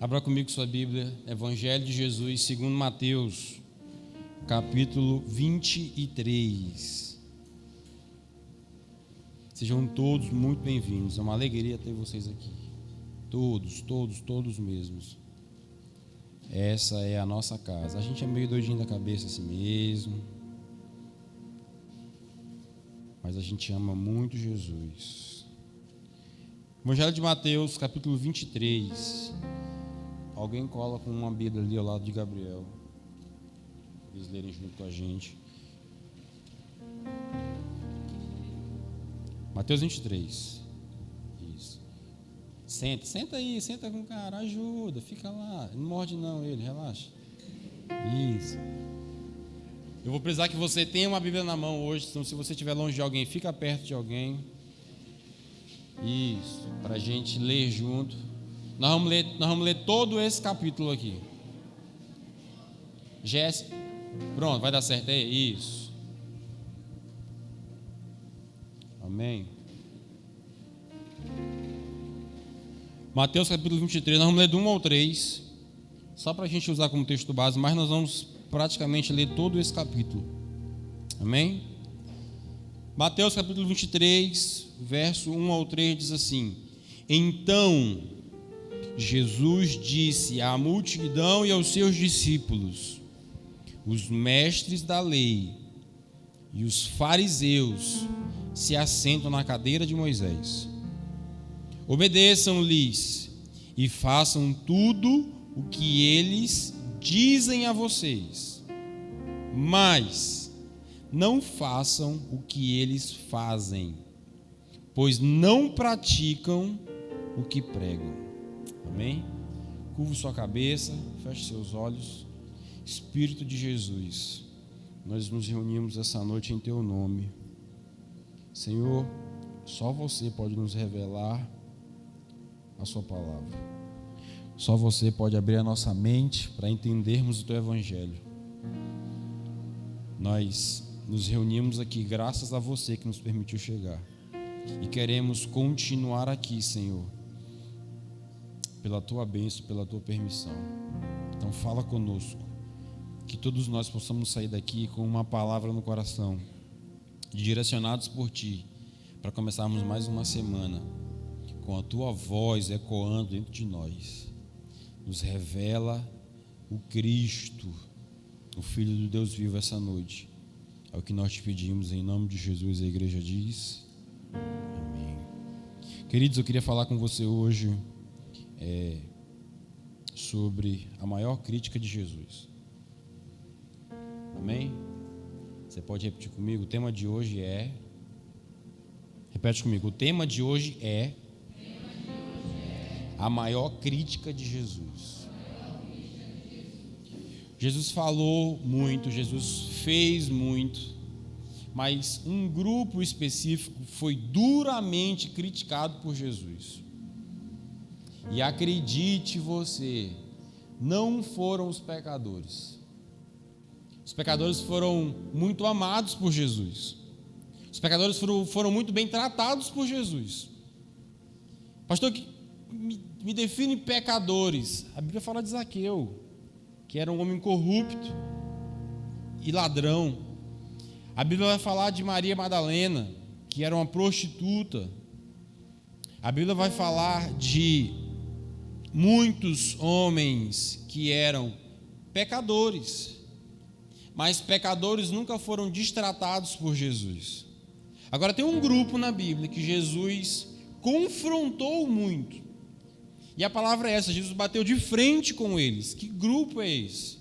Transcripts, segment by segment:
Abra comigo sua Bíblia, Evangelho de Jesus, segundo Mateus, capítulo 23. Sejam todos muito bem-vindos, é uma alegria ter vocês aqui. Todos mesmos. Essa é a nossa casa. A gente é meio doidinho da cabeça assim mesmo, mas a gente ama muito Jesus. Evangelho de Mateus, capítulo 23. Alguém cola com uma Bíblia ali ao lado de Gabriel, eles lerem junto com a gente. Mateus 23. Isso. Senta aí, senta com o cara, ajuda, fica lá. Não morde não ele, relaxa. Isso. Eu vou precisar que você tenha uma Bíblia na mão hoje, então se você estiver longe de alguém, fica perto de alguém. Isso, para a gente ler junto. Nós vamos ler todo esse capítulo aqui. Jéssica, pronto, vai dar certo aí? Isso. Amém. Mateus capítulo 23, nós vamos ler do 1 ao 3, só para a gente usar como texto base, mas nós vamos praticamente ler todo esse capítulo. Amém? Mateus capítulo 23, verso 1 ao 3 diz assim: Então Jesus disse à multidão e aos seus discípulos: os mestres da lei e os fariseus se assentam na cadeira de Moisés. Obedeçam-lhes e façam tudo o que eles dizem a vocês, mas não façam o que eles fazem, pois não praticam o que pregam. Amém? Curva sua cabeça, feche seus olhos. Espírito de Jesus, nós nos reunimos essa noite em Teu nome. Senhor, só Você pode nos revelar a Sua palavra. Só Você pode abrir a nossa mente para entendermos o Teu Evangelho. Nós nos reunimos aqui graças a Você que nos permitiu chegar. E queremos continuar aqui, Senhor, pela Tua bênção, pela Tua permissão. Então fala conosco, que todos nós possamos sair daqui com uma palavra no coração, direcionados por Ti, para começarmos mais uma semana, com a Tua voz ecoando dentro de nós. Nos revela o Cristo, o Filho do Deus vivo essa noite. É o que nós te pedimos em nome de Jesus, a igreja diz amém. Queridos, eu queria falar com você hoje sobre a maior crítica de Jesus. Amém? Você pode repetir comigo? O tema de hoje é... Repete comigo. O tema de hoje é a maior crítica de Jesus. Jesus falou muito, Jesus fez muito, mas um grupo específico foi duramente criticado por Jesus. E acredite você, não foram os pecadores. Os pecadores foram muito amados por Jesus. Os pecadores foram muito bem tratados por Jesus. Pastor, que me define pecadores. A Bíblia fala de Zaqueu, que era um homem corrupto e ladrão. A Bíblia vai falar de Maria Madalena, que era uma prostituta. A Bíblia vai falar de muitos homens que eram pecadores, mas pecadores nunca foram destratados por Jesus. Agora tem um grupo na Bíblia que Jesus confrontou muito, e a palavra é essa: Jesus bateu de frente com eles. Que grupo é esse?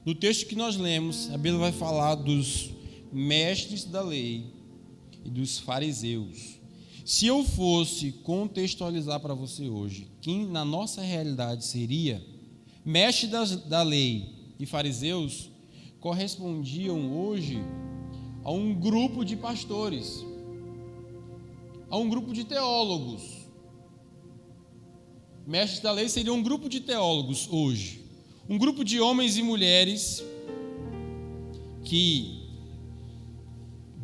No texto que nós lemos, a Bíblia vai falar dos mestres da lei e dos fariseus. Se eu fosse contextualizar para você hoje, quem na nossa realidade seria mestres da lei e fariseus, correspondiam hoje a um grupo de pastores, a um grupo de teólogos. Mestres da lei seriam um grupo de teólogos hoje, um grupo de homens e mulheres que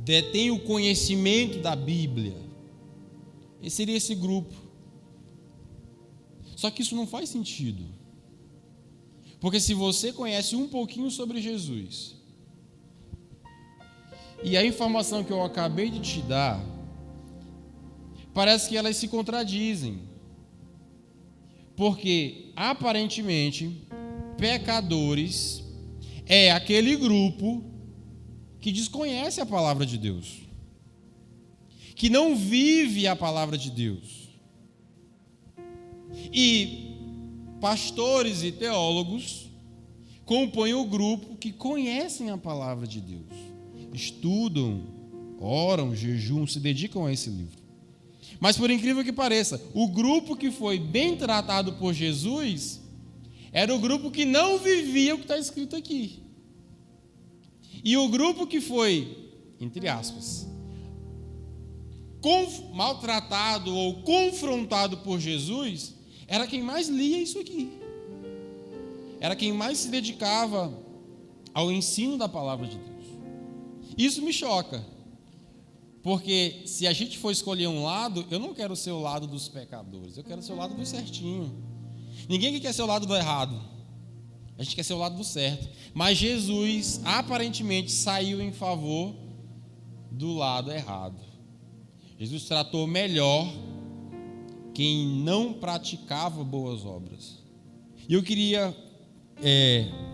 detêm o conhecimento da Bíblia. Esse seria esse grupo. Só que isso não faz sentido. Porque se você conhece um pouquinho sobre Jesus, e a informação que eu acabei de te dar, parece que elas se contradizem. Porque, aparentemente, pecadores é aquele grupo que desconhece a palavra de Deus, que não vive a palavra de Deus. E pastores e teólogos compõem o grupo que conhecem a palavra de Deus, estudam, oram, jejuam, se dedicam a esse livro. Mas, por incrível que pareça, o grupo que foi bem tratado por Jesus era o grupo que não vivia o que está escrito aqui. E o grupo que foi, entre aspas, maltratado ou confrontado por Jesus, era quem mais lia isso aqui. Era quem mais se dedicava ao ensino da palavra de Deus. Isso me choca, porque se a gente for escolher um lado, eu não quero ser o lado dos pecadores, eu quero ser o lado do certinho. Ninguém quer ser o lado do errado, a gente quer ser o lado do certo. Mas Jesus aparentemente saiu em favor do lado errado. Jesus tratou melhor quem não praticava boas obras. E eu queria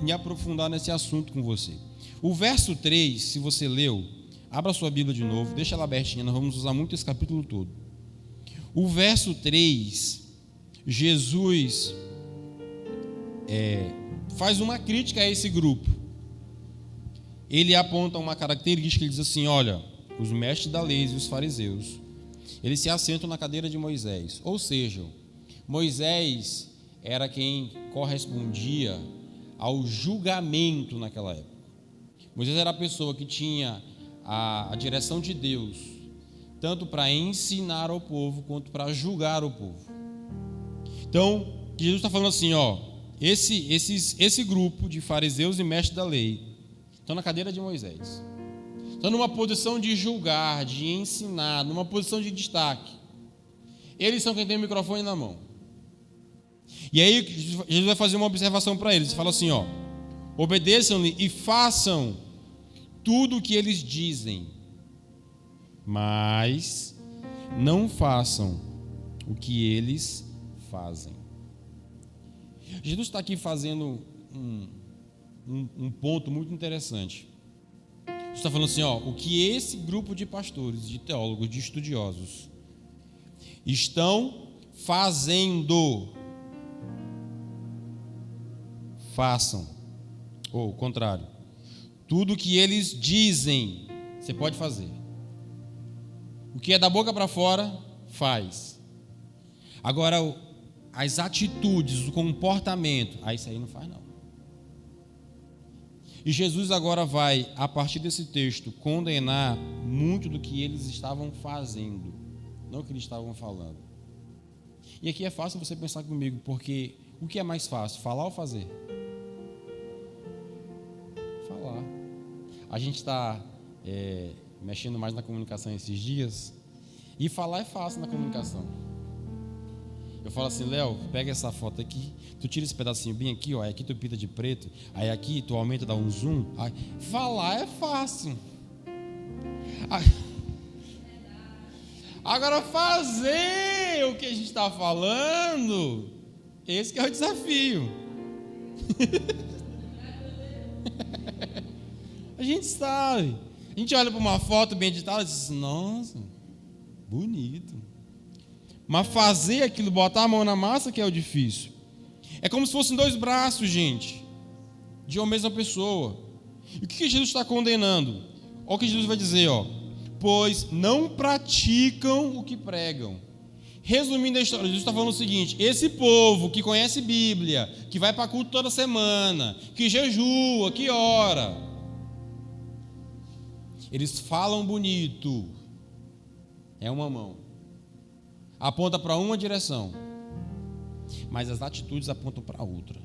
me aprofundar nesse assunto com você. O verso 3, se você leu, abra sua Bíblia de novo, deixa ela abertinha, nós vamos usar muito esse capítulo todo. O verso 3, Jesus faz uma crítica a esse grupo. Ele aponta uma característica, ele diz assim: olha, os mestres da lei e os fariseus, eles se assentam na cadeira de Moisés. Ou seja, Moisés era quem correspondia ao julgamento naquela época. Moisés era a pessoa que tinha a direção de Deus, tanto para ensinar ao povo, quanto para julgar o povo. Então, Jesus está falando assim, esse grupo de fariseus e mestres da lei estão na cadeira de Moisés. Estão numa posição de julgar, de ensinar, numa posição de destaque. Eles são quem tem o microfone na mão. E aí, Jesus vai fazer uma observação para eles. Ele fala assim, obedeçam-lhe e façam tudo o que eles dizem, mas não façam o que eles fazem. Jesus está aqui fazendo um ponto muito interessante. Jesus está falando assim, o que esse grupo de pastores, de teólogos, de estudiosos estão fazendo, façam. Ou o contrário, tudo que eles dizem, você pode fazer. O que é da boca para fora, faz. Agora, as atitudes, o comportamento, isso aí não faz não. E Jesus agora vai, a partir desse texto, condenar muito do que eles estavam fazendo, não o que eles estavam falando. E aqui é fácil você pensar comigo, porque o que é mais fácil, falar ou fazer? Falar. A gente está mexendo mais na comunicação esses dias, e falar é fácil na comunicação. Eu falo assim, Léo, pega essa foto aqui, tu tira esse pedacinho bem aqui, aí aqui tu pinta de preto, aí aqui tu aumenta, dá um zoom. Aí, falar é fácil. Agora fazer o que a gente está falando, esse que é o desafio. A gente sabe. A gente olha para uma foto bem editada e diz, nossa, bonito. Mas fazer aquilo, botar a mão na massa que é o difícil. É como se fossem dois braços, gente, de uma mesma pessoa. E o que Jesus está condenando? Olha o que Jesus vai dizer, pois não praticam o que pregam. Resumindo a história, Jesus está falando o seguinte: esse povo que conhece Bíblia, que vai para culto toda semana, que jejua, que ora, eles falam bonito, é uma mão, aponta para uma direção, mas as atitudes apontam para outra.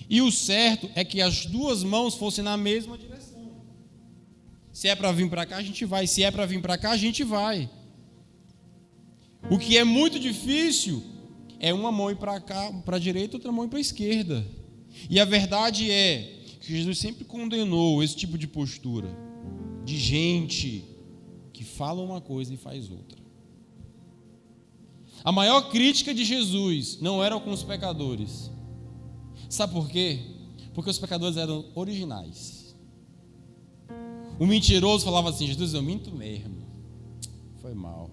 E o certo é que as duas mãos fossem na mesma direção. Se é para vir para cá, a gente vai. Se é para vir para cá, a gente vai. O que é muito difícil é uma mão ir para cá, para a direita, outra mão ir para a esquerda. E a verdade é que Jesus sempre condenou esse tipo de postura de gente que fala uma coisa e faz outra. A maior crítica de Jesus não era com os pecadores. Sabe por quê? Porque os pecadores eram originais. O mentiroso falava assim: Jesus, eu minto mesmo. Foi mal.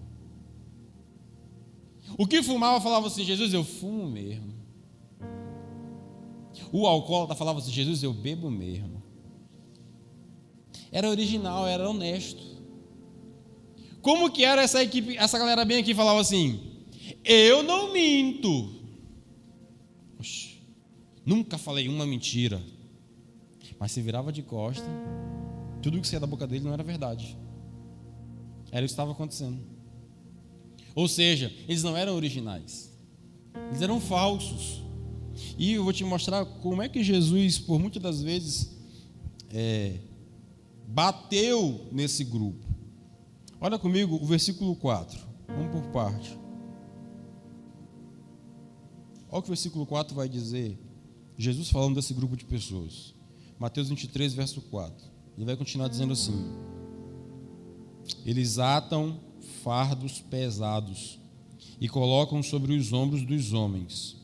O que fumava falava assim: Jesus, eu fumo mesmo. O alcoólatra falava assim: Jesus, eu bebo mesmo. Era original, era honesto. Como que era essa equipe, essa galera bem aqui falava assim: eu não minto. Oxi, nunca falei uma mentira. Mas se virava de costa, tudo que saía da boca dele não era verdade. Era o que estava acontecendo. Ou seja, eles não eram originais. Eles eram falsos. E eu vou te mostrar como é que Jesus, por muitas das vezes, bateu nesse grupo. Olha comigo o versículo 4. Vamos por parte. Olha o que o versículo 4 vai dizer. Jesus falando desse grupo de pessoas. Mateus 23, verso 4. Ele vai continuar dizendo assim: eles atam fardos pesados e colocam sobre os ombros dos homens,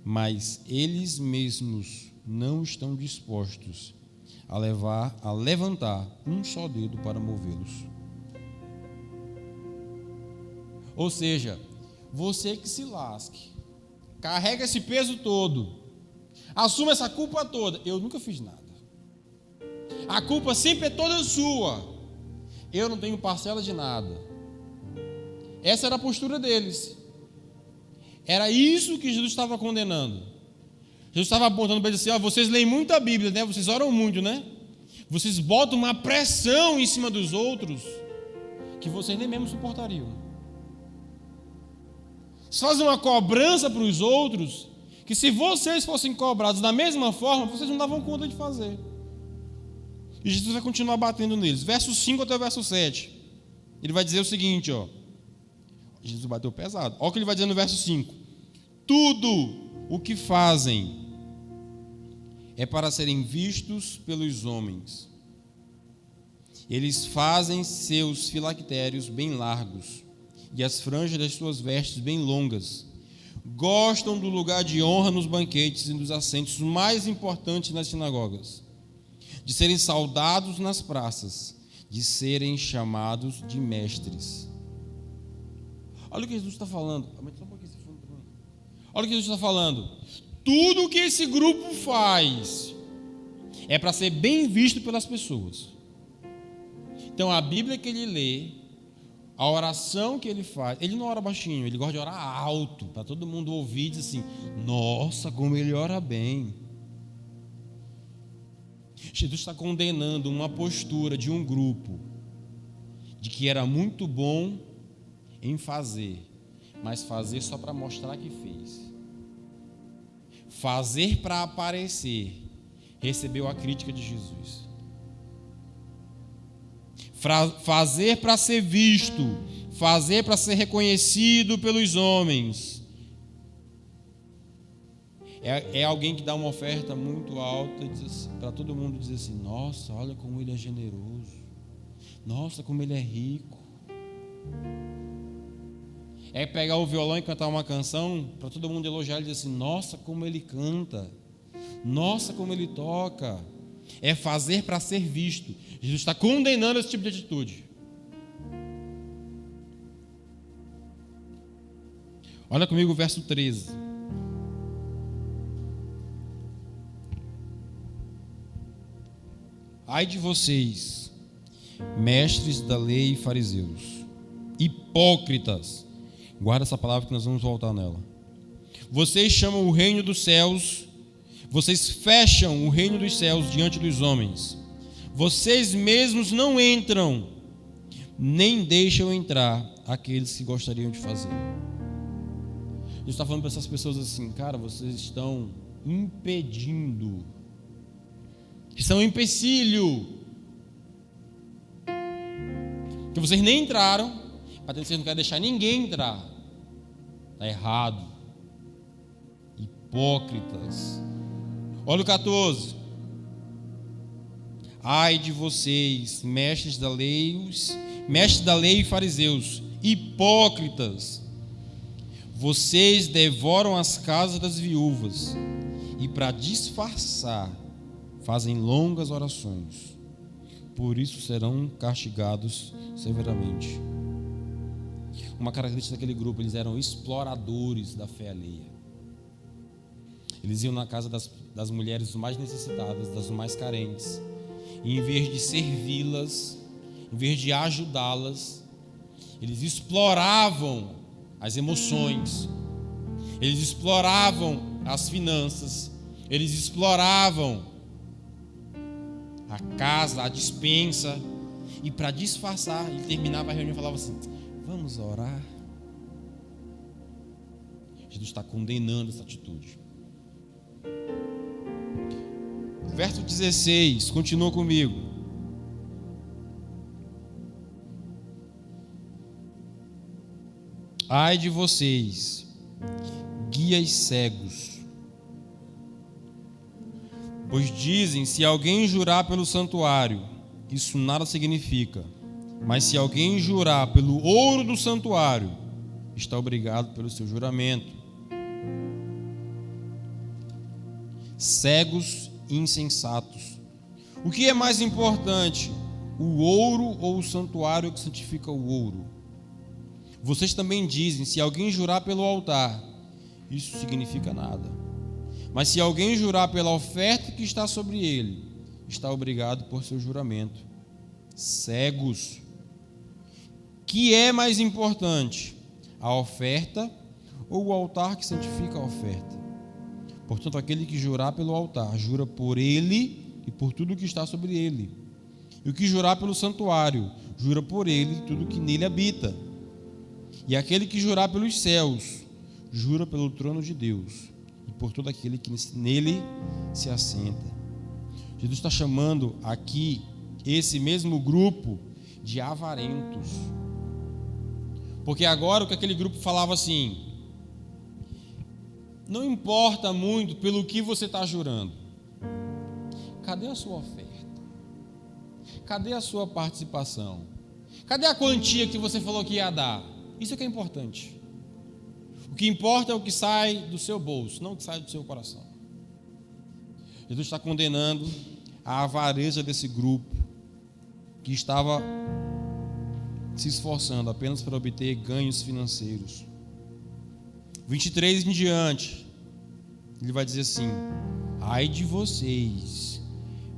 mas eles mesmos não estão dispostos a levantar um só dedo para movê-los. Ou seja, você que se lasque, carrega esse peso todo, assuma essa culpa toda. Eu nunca fiz nada. A culpa sempre é toda sua. Eu não tenho parcela de nada. Essa era a postura deles. Era isso que Jesus estava condenando. Jesus estava apontando para eles assim: ó, vocês leem muito a Bíblia, né? Vocês oram muito, né? Vocês botam uma pressão em cima dos outros que vocês nem mesmo suportariam. Vocês fazem uma cobrança para os outros que, se vocês fossem cobrados da mesma forma, vocês não davam conta de fazer. E Jesus vai continuar batendo neles. Verso 5 até o verso 7. Ele vai dizer o seguinte, ó. Jesus bateu pesado. Olha o que ele vai dizer no verso 5. Tudo o que fazem é para serem vistos pelos homens. Eles fazem seus filactérios bem largos e as franjas das suas vestes bem longas. Gostam do lugar de honra nos banquetes e dos assentos mais importantes nas sinagogas, de serem saudados nas praças, de serem chamados de mestres. Olha o que Jesus está falando. Olha o que Jesus está falando. Tudo que esse grupo faz é para ser bem visto pelas pessoas. Então a Bíblia que ele lê, a oração que ele faz, ele não ora baixinho, ele gosta de orar alto, para todo mundo ouvir e dizer assim: nossa, como ele ora bem. Jesus está condenando uma postura de um grupo de que era muito bom em fazer, mas fazer só para mostrar que fez. Fazer para aparecer, recebeu a crítica de Jesus. Fazer para ser visto, fazer para ser reconhecido pelos homens. É alguém que dá uma oferta muito alta assim, para todo mundo dizer assim: nossa, olha como ele é generoso, nossa, como ele é rico. É pegar o violão e cantar uma canção para todo mundo elogiar e dizer assim: nossa, como ele canta, nossa, como ele toca. É fazer para ser visto. Jesus está condenando esse tipo de atitude. Olha comigo o verso 13. Ai de vocês, mestres da lei e fariseus, hipócritas. Guarda essa palavra que nós vamos voltar nela. Vocês chamam o reino dos céus, vocês fecham o reino dos céus diante dos homens. Vocês mesmos não entram, nem deixam entrar aqueles que gostariam de fazer. Jesus está falando para essas pessoas assim: cara, vocês estão impedindo, estão um empecilho, que vocês nem entraram, para vocês não querem deixar ninguém entrar. Está errado. Hipócritas. Olha o 14. Ai de vocês, mestres da lei e fariseus, hipócritas! Vocês devoram as casas das viúvas e, para disfarçar, fazem longas orações. Por isso serão castigados severamente. Uma característica daquele grupo: eles eram exploradores da fé alheia. Eles iam na casa das mulheres mais necessitadas, das mais carentes, e em vez de servi-las, em vez de ajudá-las, eles exploravam as emoções, eles exploravam as finanças, eles exploravam a casa, a despensa, e para disfarçar, ele terminava a reunião e falava assim: vamos orar. Jesus está condenando essa atitude. Verso 16, continua comigo. Ai de vocês, guias cegos, pois dizem: se alguém jurar pelo santuário, isso nada significa, mas se alguém jurar pelo ouro do santuário, está obrigado pelo seu juramento. Cegos e insensatos. O que é mais importante, o ouro ou o santuário que santifica o ouro? Vocês também dizem: se alguém jurar pelo altar, isso significa nada, mas se alguém jurar pela oferta que está sobre ele, está obrigado por seu juramento. Cegos. Que é mais importante, a oferta ou o altar que santifica a oferta? Portanto, aquele que jurar pelo altar, jura por ele e por tudo que está sobre ele. E o que jurar pelo santuário, jura por ele e tudo que nele habita. E aquele que jurar pelos céus, jura pelo trono de Deus e por todo aquele que nele se assenta. Jesus está chamando aqui esse mesmo grupo de avarentos. Porque agora o que aquele grupo falava assim: não importa muito pelo que você está jurando. Cadê a sua oferta? Cadê a sua participação? Cadê a quantia que você falou que ia dar? Isso é que é importante. O que importa é o que sai do seu bolso, não o que sai do seu coração. Jesus está condenando a avareza desse grupo que estava se esforçando apenas para obter ganhos financeiros. 23 em diante, ele vai dizer assim: ai de vocês,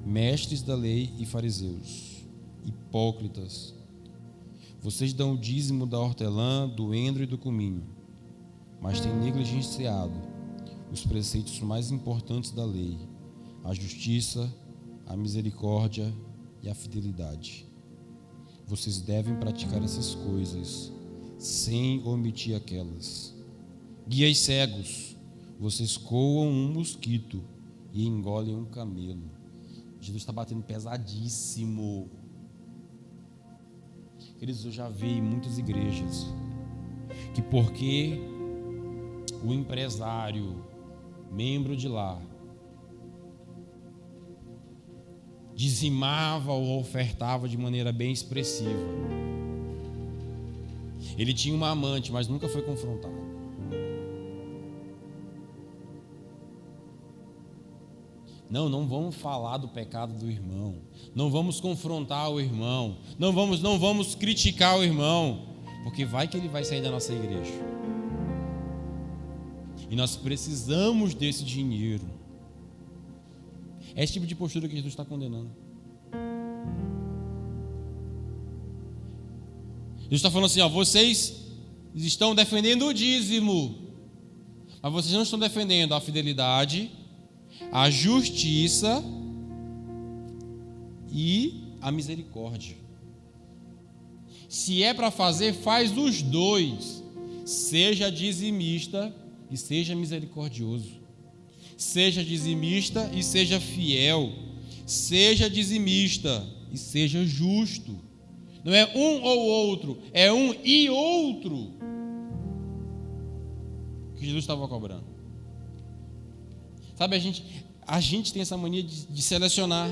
mestres da lei e fariseus, hipócritas! Vocês dão o dízimo da hortelã, do endro e do cominho, mas têm negligenciado os preceitos mais importantes da lei: a justiça, a misericórdia e a fidelidade. Vocês devem praticar essas coisas sem omitir aquelas. Guias cegos, vocês coam um mosquito e engolem um camelo. Jesus está batendo pesadíssimo. Queridos, eu já vi em muitas igrejas que porque o empresário, membro de lá, dizimava ou ofertava de maneira bem expressiva, ele tinha uma amante, mas nunca foi confrontado. Não vamos falar do pecado do irmão, não vamos confrontar o irmão, não vamos criticar o irmão, porque vai que ele vai sair da nossa igreja. E nós precisamos desse dinheiro. É esse tipo de postura que Jesus está condenando. Jesus está falando assim: vocês estão defendendo o dízimo, mas vocês não estão defendendo a fidelidade, a justiça e a misericórdia. Se é para fazer, faz os dois. Seja dizimista e seja misericordioso. Seja dizimista e seja fiel. Seja dizimista e seja justo. Não é um ou outro, é um e outro. que Jesus estava cobrando. Sabe, a gente tem essa mania de selecionar.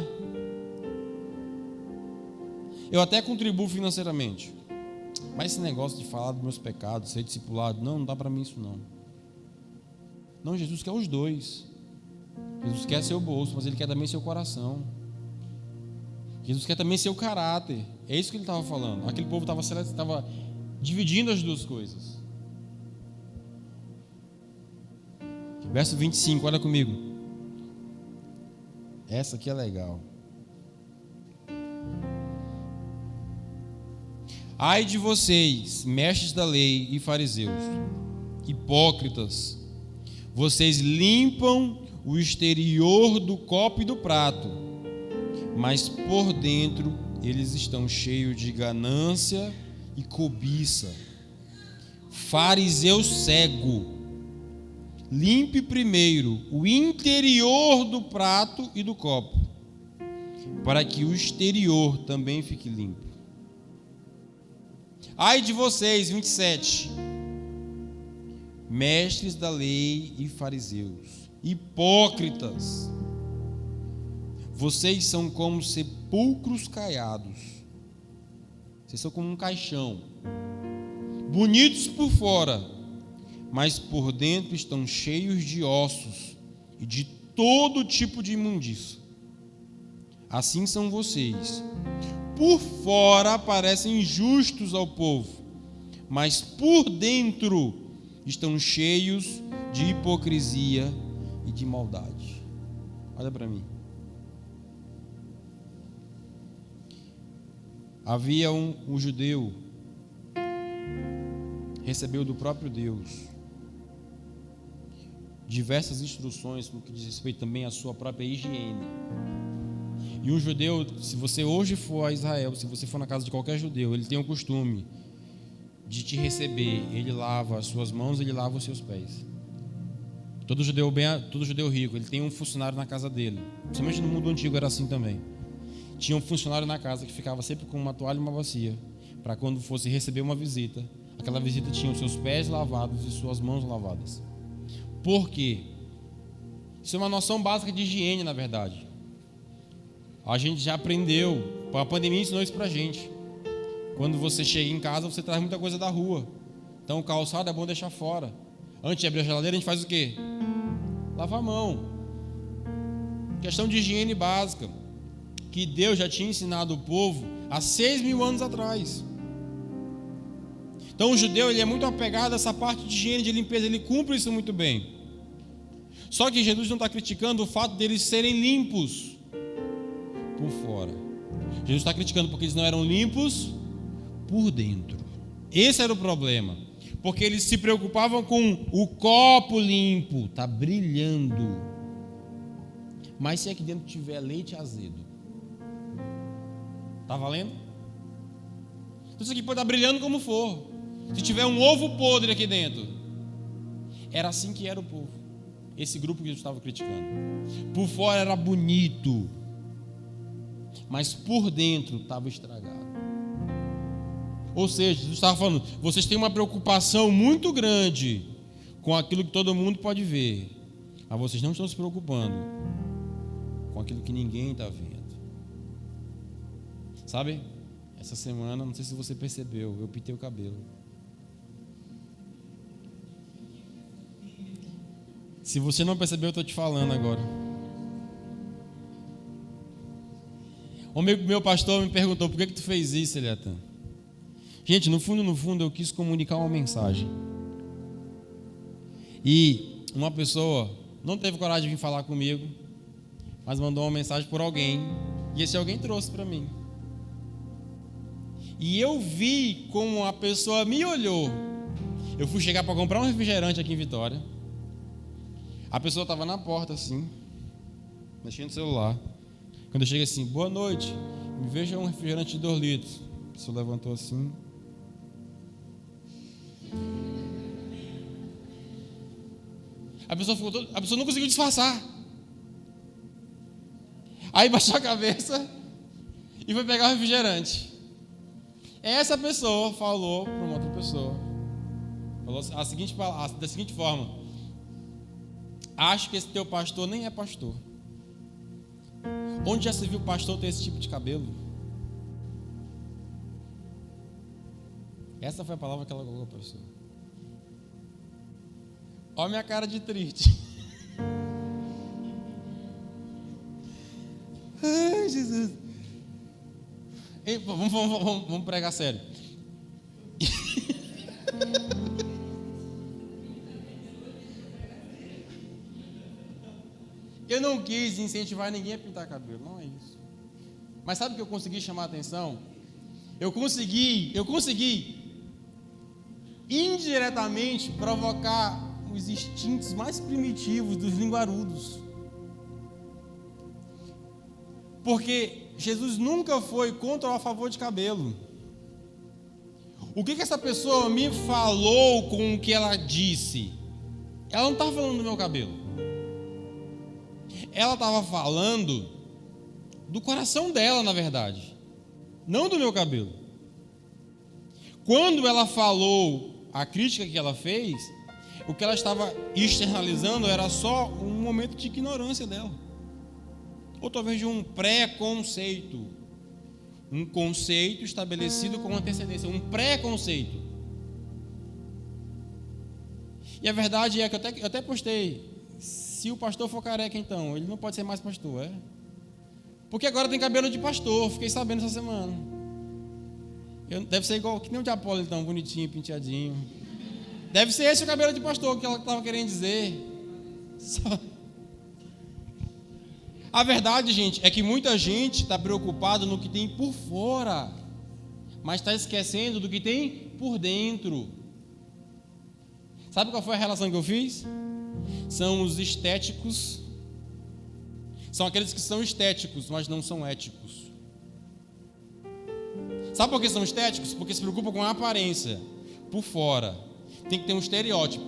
Eu até contribuo financeiramente, mas esse negócio de falar dos meus pecados, ser discipulado, não dá para mim isso não. Não, Jesus quer os dois. Jesus quer seu bolso, mas Ele quer também seu coração. Jesus quer também seu caráter. É isso que Ele estava falando. Aquele povo estava dividindo as duas coisas. Verso 25, olha comigo. Essa aqui é legal. Ai de vocês, mestres da lei e fariseus, hipócritas, vocês limpam o exterior do copo e do prato, mas por dentro eles estão cheios de ganância e cobiça. Fariseu cego, limpe primeiro o interior do prato e do copo, para que o exterior também fique limpo. Ai de vocês, 27, mestres da lei e fariseus, hipócritas, vocês são como sepulcros caiados, vocês são como um caixão, bonitos por fora, mas por dentro estão cheios de ossos e de todo tipo de imundícia. Assim são vocês. Por fora parecem justos ao povo, mas por dentro estão cheios de hipocrisia e de maldade. Olha para mim. Havia um judeu, recebeu do próprio Deus diversas instruções no que diz respeito também à sua própria higiene. E um judeu, se você hoje for a Israel, se você for na casa de qualquer judeu, ele tem o costume de te receber. Ele lava as suas mãos, ele lava os seus pés. Todo judeu rico, ele tem um funcionário na casa dele. Principalmente no mundo antigo era assim também. Tinha um funcionário na casa que ficava sempre com uma toalha e uma bacia, para quando fosse receber uma visita, aquela visita tinha os seus pés lavados e suas mãos lavadas. Por quê? Isso é uma noção básica de higiene, na verdade. A gente já aprendeu, a pandemia ensinou isso pra gente. Quando você chega em casa, você traz muita coisa da rua. Então o calçado é bom deixar fora. Antes de abrir a geladeira, a gente faz o quê? Lava a mão. Questão de higiene básica, que Deus já tinha ensinado o povo há 6.000 anos atrás. Então o judeu, ele é muito apegado a essa parte de higiene, de limpeza, ele cumpre isso muito bem. Só que Jesus não está criticando o fato deles serem limpos por fora. Jesus está criticando porque eles não eram limpos por dentro. Esse era o problema, porque eles se preocupavam com o copo limpo, está brilhando, mas se aqui dentro tiver leite azedo, está valendo? Então isso aqui pode estar brilhando como for. Se tiver um ovo podre aqui dentro, era assim que era o povo, esse grupo que Jesus estava criticando. Por fora era bonito, mas por dentro estava estragado. Ou seja, Jesus estava falando, vocês têm uma preocupação muito grande com aquilo que todo mundo pode ver, mas vocês não estão se preocupando com aquilo que ninguém está vendo. Sabe, essa semana, não sei se você percebeu, eu pintei o cabelo. Se você não percebeu, eu estou te falando agora. O meu pastor me perguntou, por que tu fez isso, Eliatan? Gente, no fundo, eu quis comunicar uma mensagem. E uma pessoa não teve coragem de vir falar comigo, mas mandou uma mensagem por alguém, e esse alguém trouxe para mim. E eu vi como a pessoa me olhou. Eu fui chegar para comprar um refrigerante aqui em Vitória. A pessoa estava na porta assim, mexendo no celular. Quando eu cheguei assim, boa noite, me veja um refrigerante de 2 litros. A pessoa levantou assim. A pessoa não conseguiu disfarçar. Aí baixou a cabeça e foi pegar o refrigerante. Essa pessoa falou para uma outra pessoa Falou da seguinte forma: acho que esse teu pastor nem é pastor. Onde já se viu pastor ter esse tipo de cabelo? Essa foi a palavra que ela colocou, professor. Olha a minha cara de triste. Ai, Jesus. Ei, vamos pregar sério. Eu não quis incentivar ninguém a pintar cabelo, não é isso. Mas sabe o que eu consegui chamar a atenção? Eu consegui indiretamente provocar os instintos mais primitivos dos linguarudos. Porque Jesus nunca foi contra ou a favor de cabelo. O que essa pessoa me falou com o que ela disse? Ela não estava falando do meu cabelo. Ela estava falando do coração dela, na verdade, não do meu cabelo. Quando ela falou a crítica que ela fez, o que ela estava externalizando era só um momento de ignorância dela, ou talvez de um pré-conceito, um conceito estabelecido com antecedência, um pré-conceito. E a verdade é que eu até postei: se o pastor for careca, então ele não pode ser mais pastor, é? Porque agora tem cabelo de pastor, fiquei sabendo essa semana. Deve ser igual, que nem o de Apolo, então, bonitinho, penteadinho. Deve ser esse o cabelo de pastor que ela estava querendo dizer. A verdade, gente, é que muita gente está preocupada no que tem por fora, mas está esquecendo do que tem por dentro. Sabe qual foi a relação que eu fiz? São os estéticos. São aqueles que são estéticos, mas não são éticos. Sabe por que são estéticos? Porque se preocupam com a aparência, por fora. Tem que ter um estereótipo.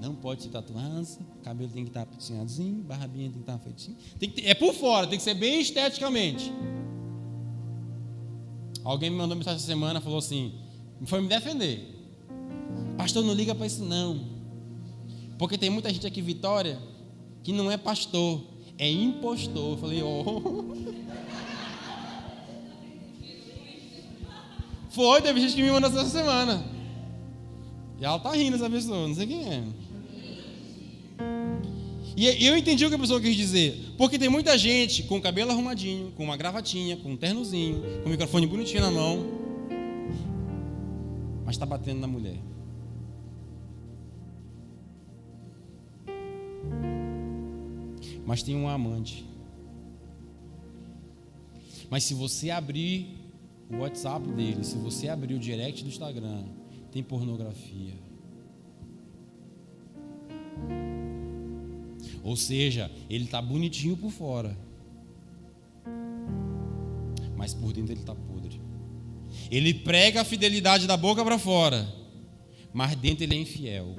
Não pode se tatuar, cabelo tem que estar penteadinho, barbinha tem que estar feitinho. É por fora, tem que ser bem esteticamente. Alguém me mandou mensagem essa semana, falou assim, foi me defender: pastor, não liga para isso não, porque tem muita gente aqui em Vitória que não é pastor, é impostor. Eu falei, Foi, teve gente que me mandou essa semana. E ela tá rindo, essa pessoa, não sei quem é. E eu entendi o que a pessoa quis dizer. Porque tem muita gente com o cabelo arrumadinho, com uma gravatinha, com um ternozinho, com um microfone bonitinho na mão, mas está batendo na mulher. Mas tem um amante. Mas se você abrir o WhatsApp dele, se você abrir o direct do Instagram, tem pornografia. Ou seja, ele está bonitinho por fora, mas por dentro ele está podre. Ele prega a fidelidade da boca para fora, mas dentro ele é infiel.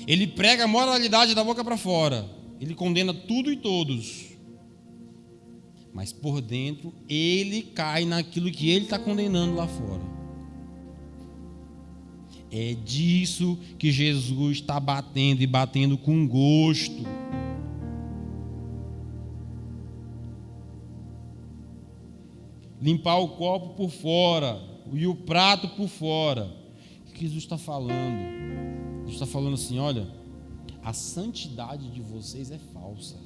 Ele prega a moralidade da boca para fora, ele condena tudo e todos, mas por dentro ele cai naquilo que ele está condenando lá fora. É disso que Jesus está batendo, e batendo com gosto. Limpar o copo por fora e o prato por fora. O que Jesus está falando? Jesus está falando assim: olha, a santidade de vocês é falsa.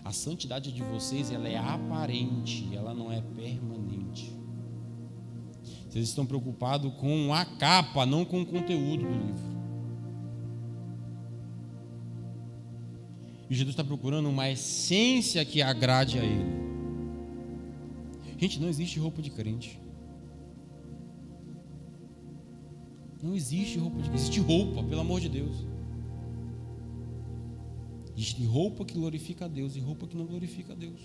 A santidade de vocês, ela é aparente, ela não é permanente. Vocês estão preocupados com a capa, não com o conteúdo do livro. E Jesus está procurando uma essência que agrade a Ele. Gente, não existe roupa de crente. Não existe roupa de crente. Existe roupa, pelo amor de Deus. Existe roupa que glorifica a Deus e roupa que não glorifica a Deus.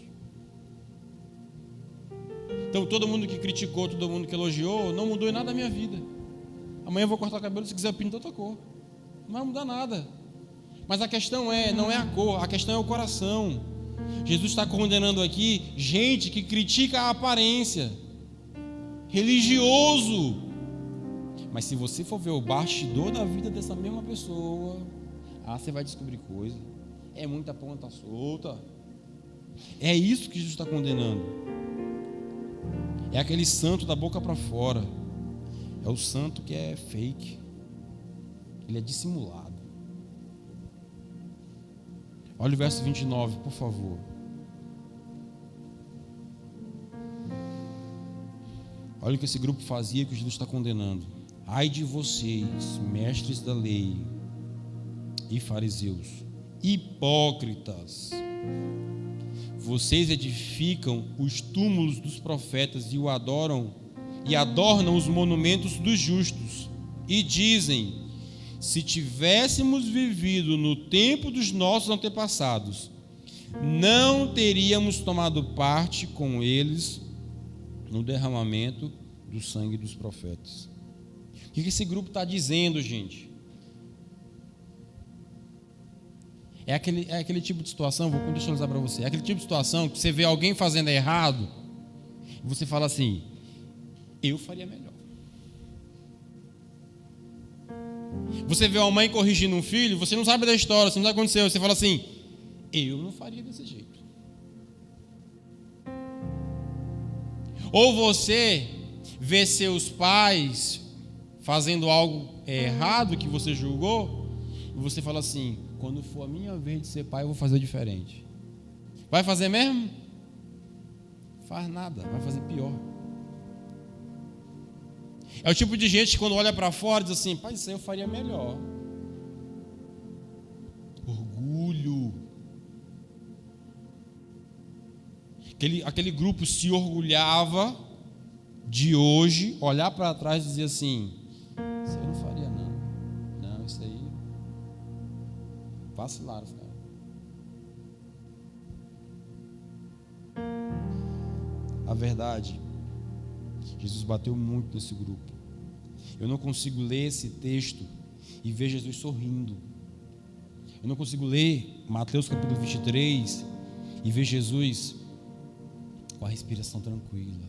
Então todo mundo que criticou, todo mundo que elogiou, não mudou em nada a minha vida. Amanhã eu vou cortar o cabelo, se quiser eu pinto outra cor. Não vai mudar nada. Mas a questão não é a cor, a questão é o coração. Jesus está condenando aqui gente que critica a aparência. Religioso. Mas se você for ver o bastidor da vida dessa mesma pessoa, você vai descobrir coisa. É muita ponta solta. É isso que Jesus está condenando. É aquele santo da boca para fora. É o santo que é fake. Ele é dissimulado. Olha o verso 29, por favor. Olha o que esse grupo fazia, que Jesus está condenando. Ai de vocês, mestres da lei e fariseus, hipócritas! Vocês edificam os túmulos dos profetas e adornam os monumentos dos justos, e dizem: se tivéssemos vivido no tempo dos nossos antepassados, não teríamos tomado parte com eles no derramamento do sangue dos profetas. O que esse grupo está dizendo, gente? É aquele tipo de situação, vou contextualizar para você. É aquele tipo de situação que você vê alguém fazendo errado e você fala assim: eu faria melhor. Você vê uma mãe corrigindo um filho, você não sabe da história, você não sabe o que aconteceu, você fala assim: eu não faria desse jeito. Ou você vê seus pais fazendo algo errado que você julgou, e você fala assim: quando for a minha vez de ser pai, eu vou fazer diferente. Vai fazer mesmo? Faz nada, vai fazer pior. É o tipo de gente que quando olha para fora diz assim: pai, isso aí eu faria melhor. Orgulho. Aquele grupo se orgulhava de hoje olhar para trás e dizer assim: isso aí eu não faria não. Não, isso aí vacilaram, cara. A verdade, Jesus bateu muito nesse grupo. Eu não consigo ler esse texto e ver Jesus sorrindo. Eu não consigo ler Mateus capítulo 23 e ver Jesus com a respiração tranquila.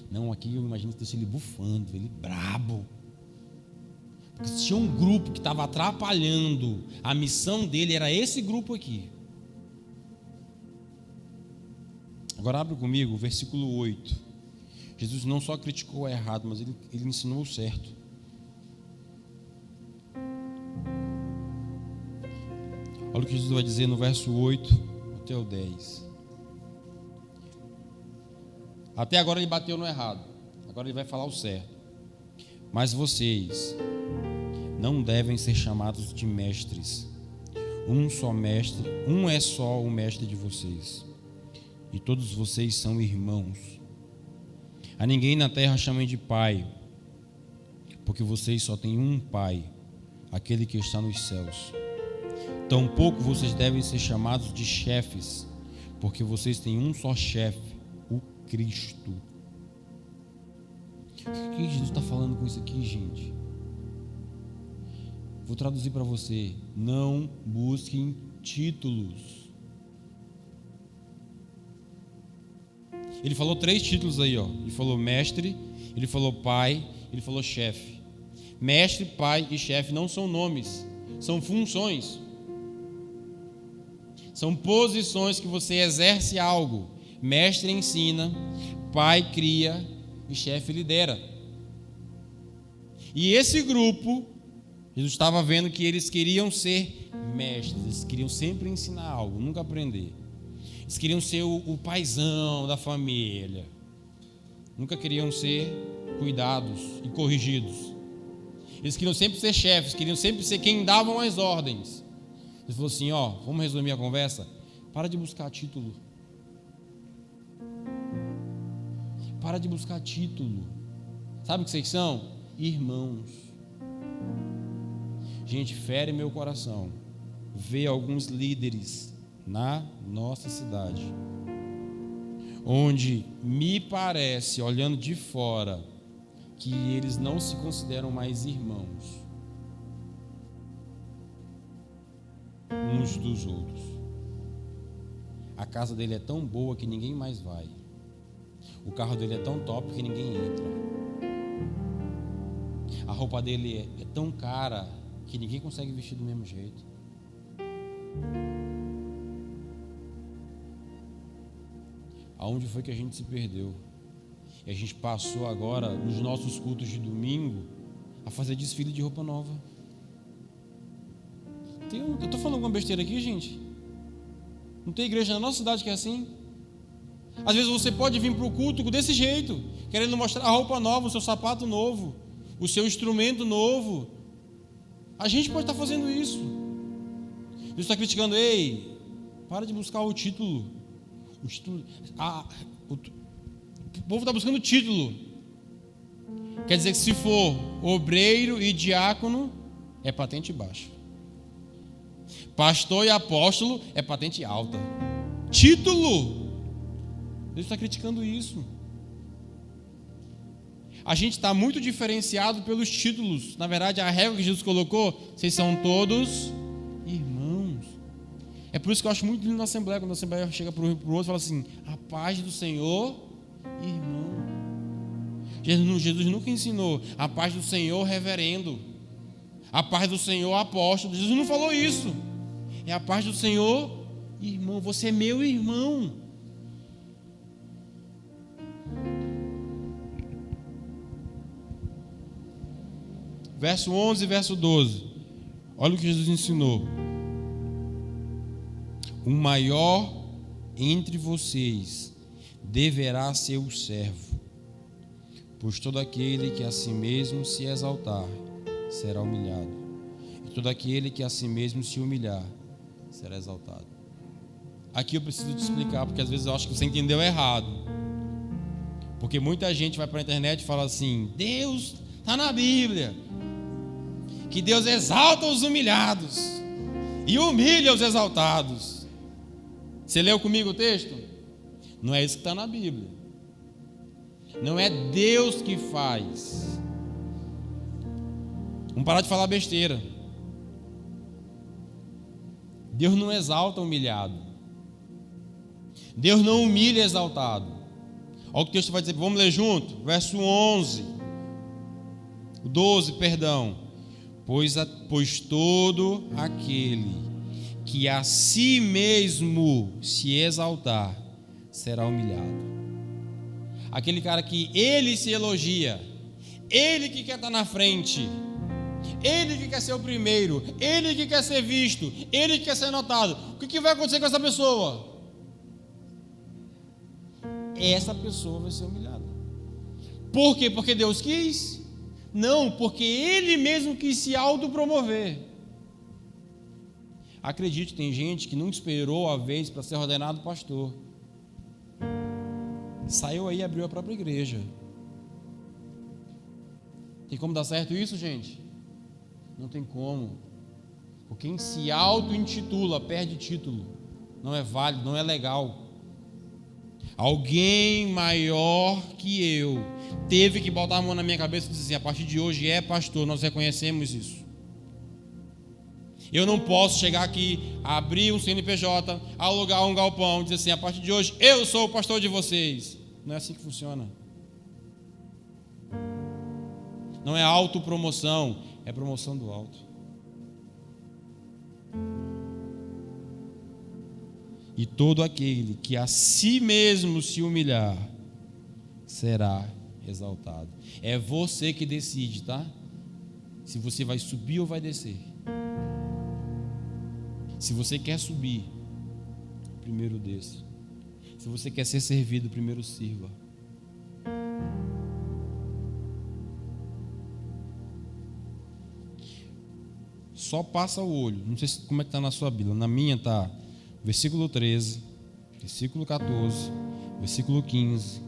Não, aqui eu imagino ele bufando, ele brabo. Porque se tinha um grupo que estava atrapalhando a missão dele, era esse grupo aqui. Agora abre comigo o versículo 8. Jesus não só criticou o errado, mas ele ensinou o certo. Olha o que Jesus vai dizer no verso 8 até o 10. Até agora ele bateu no errado. Agora ele vai falar o certo. Mas vocês não devem ser chamados de mestres. Um é só o mestre de vocês. E todos vocês são irmãos. A ninguém na terra chamem de pai, porque vocês só têm um pai, aquele que está nos céus. Tampouco vocês devem ser chamados de chefes, porque vocês têm um só chefe, o Cristo. O que Jesus está falando com isso aqui, gente? Vou traduzir para você: não busquem títulos. Ele falou 3 títulos aí, ó. Ele falou mestre, ele falou pai, ele falou chefe. Mestre, pai e chefe não são nomes, são funções. São posições que você exerce algo. Mestre ensina, pai cria e chefe lidera. E esse grupo, Jesus estava vendo que eles queriam ser mestres, eles queriam sempre ensinar algo, nunca aprender. Eles queriam ser o paizão da família. Nunca queriam ser cuidados e corrigidos. Eles queriam sempre ser chefes, queriam sempre ser quem davam as ordens. Ele falou assim: ó, vamos resumir a conversa? Para de buscar título. Para de buscar título. Sabe o que vocês são? Irmãos. Gente, fere meu coração ver alguns líderes na nossa cidade, onde me parece, olhando de fora, que eles não se consideram mais irmãos uns dos outros. A casa dele é tão boa que ninguém mais vai. O carro dele é tão top que ninguém entra. a roupa dele é tão cara que ninguém consegue vestir do mesmo jeito. Aonde foi que a gente se perdeu? E a gente passou agora, nos nossos cultos de domingo, a fazer desfile de roupa nova. Eu estou falando alguma besteira aqui, gente? Não tem igreja na nossa cidade que é assim? Às vezes você pode vir para o culto desse jeito, querendo mostrar a roupa nova, o seu sapato novo, o seu instrumento novo. A gente pode estar fazendo isso. Deus está criticando: ei, para de buscar o título. O povo está buscando título. Quer dizer que se for obreiro e diácono, é patente baixa. Pastor e apóstolo é patente alta. Título. Deus está criticando isso. A gente está muito diferenciado pelos títulos. Na verdade, a regra que Jesus colocou: vocês são todos irmãos. É por isso que eu acho muito lindo na Assembleia, quando a Assembleia chega para o outro e fala assim: a paz do Senhor, irmão. Jesus nunca ensinou a paz do Senhor, reverendo, a paz do Senhor, apóstolo. Jesus não falou isso. É a paz do Senhor, irmão. Você é meu irmão. Verso 11 e verso 12. Olha o que Jesus ensinou. O maior entre vocês deverá ser o servo, pois todo aquele que a si mesmo se exaltar será humilhado, e todo aquele que a si mesmo se humilhar será exaltado. Aqui eu preciso te explicar, porque às vezes eu acho que você entendeu errado. Porque muita gente vai para a internet e fala assim: Deus está na Bíblia que Deus exalta os humilhados e humilha os exaltados. Você leu comigo o texto? Não é isso que está na Bíblia. Não é Deus que faz. Vamos parar de falar besteira. Deus não exalta humilhado. Deus não humilha exaltado. Olha o que o texto vai dizer. Vamos ler junto? Verso 12, perdão. Pois todo aquele que a si mesmo se exaltar será humilhado. Aquele cara que ele se elogia, ele que quer estar na frente, ele que quer ser o primeiro, ele que quer ser visto, ele que quer ser notado. O que vai acontecer com essa pessoa? Essa pessoa vai ser humilhada. Por quê? Porque Deus quis? Não, porque ele mesmo quis se autopromover. Acredite, tem gente que não esperou a vez para ser ordenado pastor. Saiu aí e abriu a própria igreja. Tem como dar certo isso, gente? Não tem como. Porque quem se auto-intitula perde título. Não é válido, não é legal. Alguém maior que eu teve que botar a mão na minha cabeça e dizer assim: a partir de hoje é pastor, nós reconhecemos isso. Eu não posso chegar aqui, abrir um CNPJ, alugar um galpão e dizer assim: a partir de hoje eu sou o pastor de vocês. Não é assim que funciona. Não é autopromoção, é promoção do alto. E todo aquele que a si mesmo se humilhar será exaltado. É você que decide, tá? Se você vai subir ou vai descer. Se você quer subir, primeiro desça. Se você quer ser servido, primeiro sirva. Só passa o olho. Não sei como é que está na sua Bíblia. Na minha está versículo 13, versículo 14, versículo 15,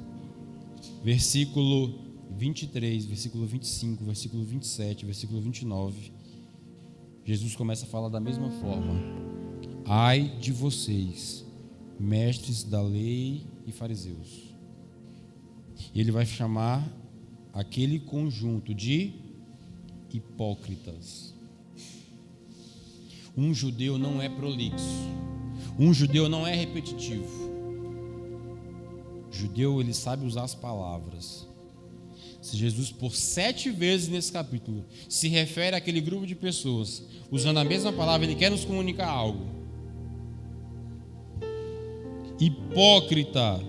versículo 23, versículo 25, versículo 27, versículo 29. Jesus começa a falar da mesma forma: ai de vocês, mestres da lei e fariseus. E ele vai chamar aquele conjunto de hipócritas. Um judeu não é prolixo. Um judeu não é repetitivo. O judeu, ele sabe usar as palavras. Se Jesus, por 7 vezes nesse capítulo, se refere àquele grupo de pessoas, usando a mesma palavra, ele quer nos comunicar algo. Hipócrita,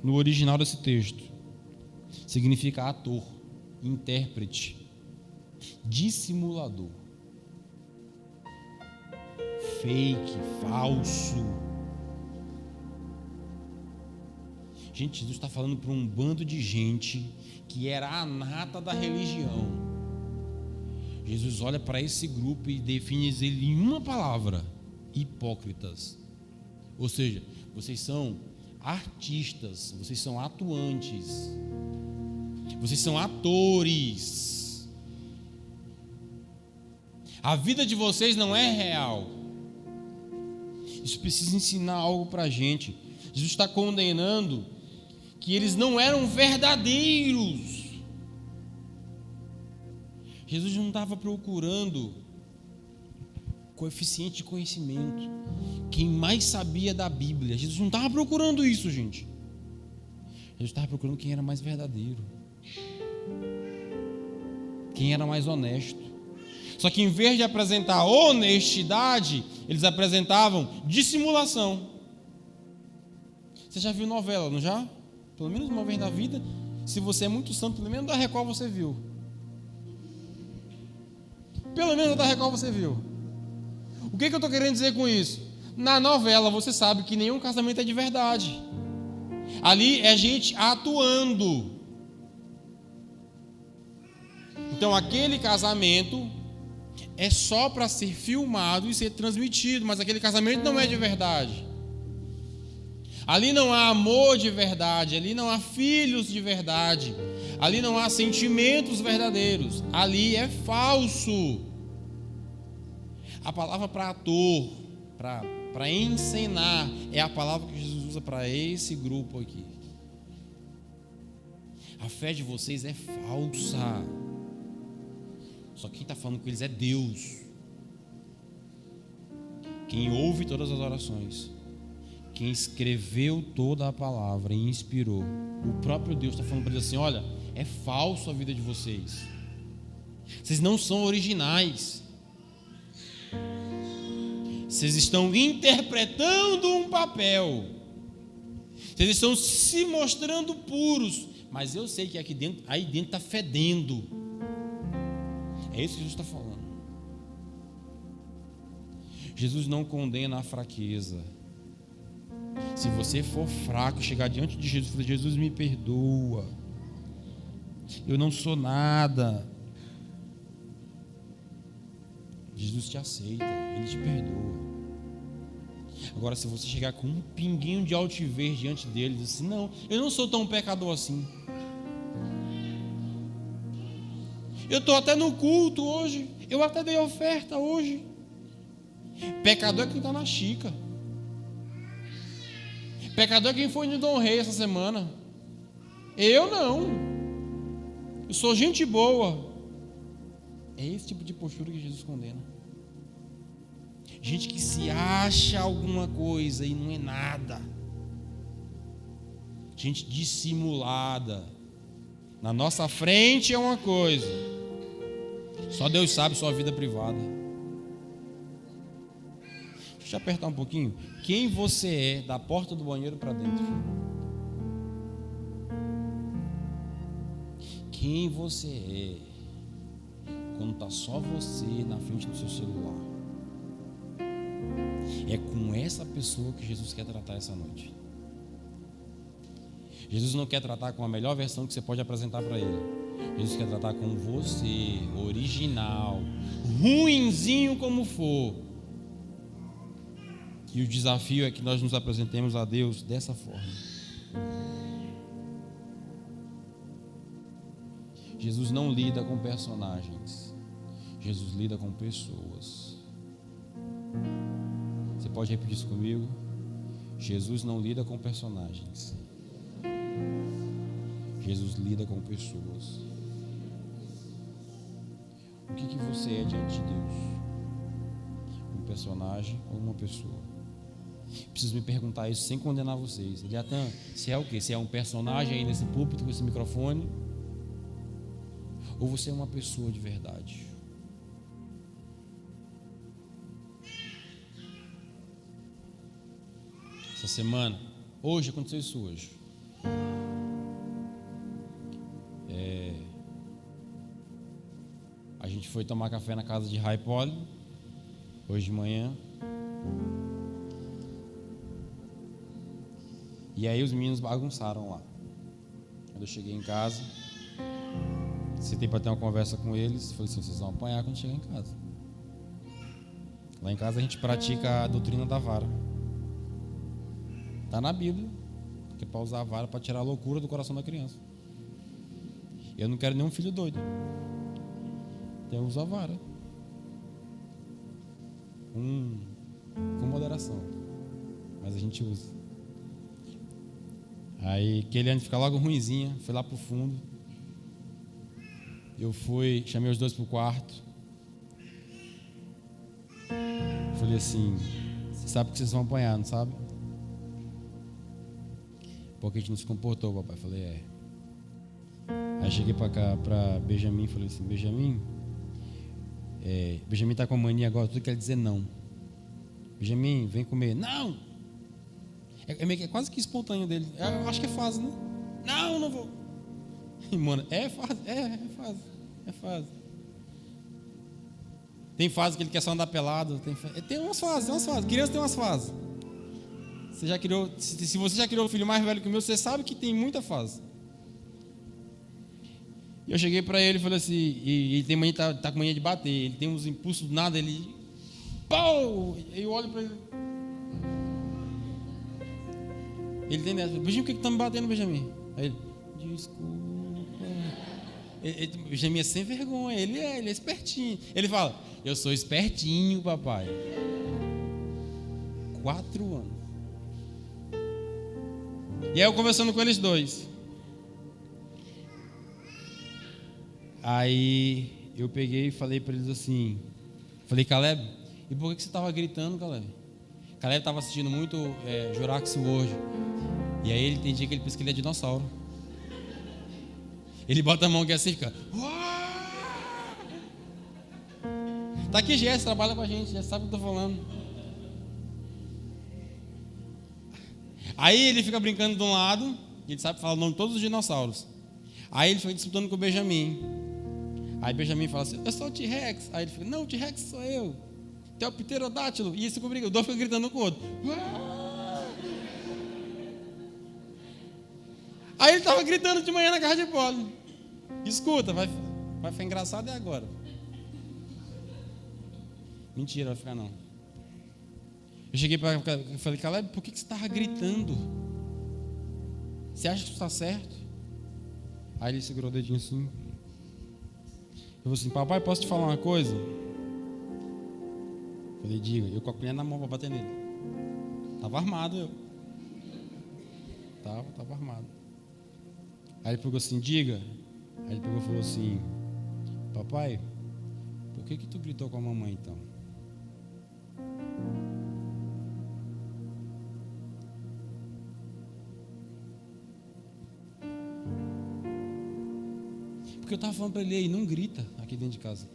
no original desse texto, significa ator, intérprete, dissimulador, fake, falso. Gente, Jesus está falando para um bando de gente que era a nata da religião. Jesus olha para esse grupo e define ele em uma palavra: hipócritas. Ou seja, vocês são artistas, vocês são atuantes, vocês são atores. A vida de vocês não é real. Isso precisa ensinar algo para a gente. Jesus está condenando que eles não eram verdadeiros. Jesus não estava procurando coeficiente de conhecimento, quem mais sabia da Bíblia. Jesus não estava procurando isso, gente. Jesus estava procurando quem era mais verdadeiro, quem era mais honesto. Só que em vez de apresentar honestidade, eles apresentavam dissimulação. Você já viu novela, não já? Pelo menos uma vez na vida. Se você é muito santo, pelo menos da Record você viu. Pelo menos da Record você viu. O que eu estou querendo dizer com isso? Na novela você sabe que nenhum casamento é de verdade. Ali é gente atuando. Então aquele casamento é só para ser filmado e ser transmitido, mas aquele casamento não é de verdade. Ali não há amor de verdade, ali não há filhos de verdade, ali não há sentimentos verdadeiros, ali é falso. A palavra para ator, para encenar, é a palavra que Jesus usa para esse grupo aqui. A fé de vocês é falsa. Só que quem está falando com eles é Deus. Quem ouve todas as orações, quem escreveu toda a palavra e inspirou, o próprio Deus está falando para eles assim: olha, é falso a vida de vocês. Vocês não são originais. Vocês estão interpretando um papel. Vocês estão se mostrando puros, mas eu sei que aqui dentro, aí dentro está fedendo. É isso que Jesus está falando. Jesus não condena a fraqueza. Se você for fraco, chegar diante de Jesus e falar: Jesus, me perdoa, eu não sou nada, Jesus te aceita, Ele te perdoa. Agora, se você chegar com um pinguinho de altivez diante dele, diz assim: não, eu não sou tão pecador assim, eu estou até no culto hoje, eu até dei oferta hoje. Pecador é quem está na Chica. Pecador é quem foi no Dom Rei essa semana. Eu não. Eu sou gente boa. É esse tipo de postura que Jesus condena. Gente que se acha alguma coisa e não é nada. Gente dissimulada. Na nossa frente é uma coisa. Só Deus sabe sua vida privada. Deixa eu apertar um pouquinho. Quem você é da porta do banheiro para dentro? Quem você é quando está só você na frente do seu celular? É com essa pessoa que Jesus quer tratar essa noite. Jesus não quer tratar com a melhor versão que você pode apresentar para Ele. Jesus quer tratar com você, original, ruinzinho como for. E o desafio é que nós nos apresentemos a Deus dessa forma. Jesus não lida com personagens. Jesus lida com pessoas. Você pode repetir isso comigo? Jesus não lida com personagens. Jesus lida com pessoas. O que você é diante de Deus? Um personagem ou uma pessoa? Preciso me perguntar isso sem condenar vocês. Eliatan, você é o quê? Você é um personagem aí nesse púlpito com esse microfone? Ou você é uma pessoa de verdade? Essa semana, hoje, aconteceu isso hoje. A gente foi tomar café na casa de Rai Poli, hoje de manhã. E aí os meninos bagunçaram lá. Quando eu cheguei em casa, sentei para ter uma conversa com eles, falei assim, vocês vão apanhar quando chegar em casa. Lá em casa a gente pratica a doutrina da vara. Está na Bíblia, que é para usar a vara para tirar a loucura do coração da criança. Eu não quero nenhum filho doido. Eu uso a vara. Com moderação. Mas a gente usa. Aí, Keliane fica logo ruinzinha, foi lá pro fundo. Eu chamei os dois pro quarto. Falei assim, você sabe que vocês vão apanhar, não sabe? Porque a gente não se comportou, papai. Falei, é. Aí cheguei pra cá, pra Benjamin, falei assim, Benjamin tá com a mania agora, tudo quer dizer não. Benjamin, vem comer. Não! É quase que espontâneo dele. Eu acho que é fase, né? Não, não vou. E, mano, é fase. Tem fase que ele quer só andar pelado. Tem umas fases. Criança tem umas fases. Você já criou, se você já criou um filho mais velho que o meu, você sabe que tem muita fase. E eu cheguei pra ele e falei assim, e ele tem mania, tá com mania de bater, ele tem uns impulsos do nada, ele pau! Eu olho pra ele. Ele tem dessa, Benjamin, por que tá me batendo, Benjamin? Aí ele, desculpa. Benjamin é sem vergonha, ele é espertinho. Ele fala, eu sou espertinho, papai. 4 anos. E aí eu conversando com eles dois. Aí eu peguei e falei para eles assim, falei, Caleb, e por que você estava gritando, Caleb? Caleb estava assistindo muito Jurassic World. E aí ele tem dia que ele pensa que ele é dinossauro. Ele bota a mão aqui assim e fica. Tá aqui Jess, trabalha com a gente, já sabe o que eu tô falando. Aí ele fica brincando de um lado, ele sabe falar o nome de todos os dinossauros. Aí ele fica disputando com o Benjamin. Aí Benjamin fala assim, eu sou o T-Rex. Aí ele fica, não, o T-Rex sou eu. Tu é o pterodátilo. E isso comigo, o dois fica gritando um com o outro. Aí ele estava gritando de manhã na casa de Poli. Escuta, vai ficar engraçado é agora. Mentira, vai ficar não. Eu cheguei para ele e falei, Caleb, por que você estava gritando? Você acha que isso está certo? Aí ele segurou o dedinho assim. Eu falei assim, papai, posso te falar uma coisa? Eu falei, diga. Eu com a colher na mão para bater nele. Estava armado eu. Estava armado. Aí ele pegou assim, diga. Aí ele pegou e falou assim, papai, por que tu gritou com a mamãe então? Porque eu estava falando para ele, não grita aqui dentro de casa.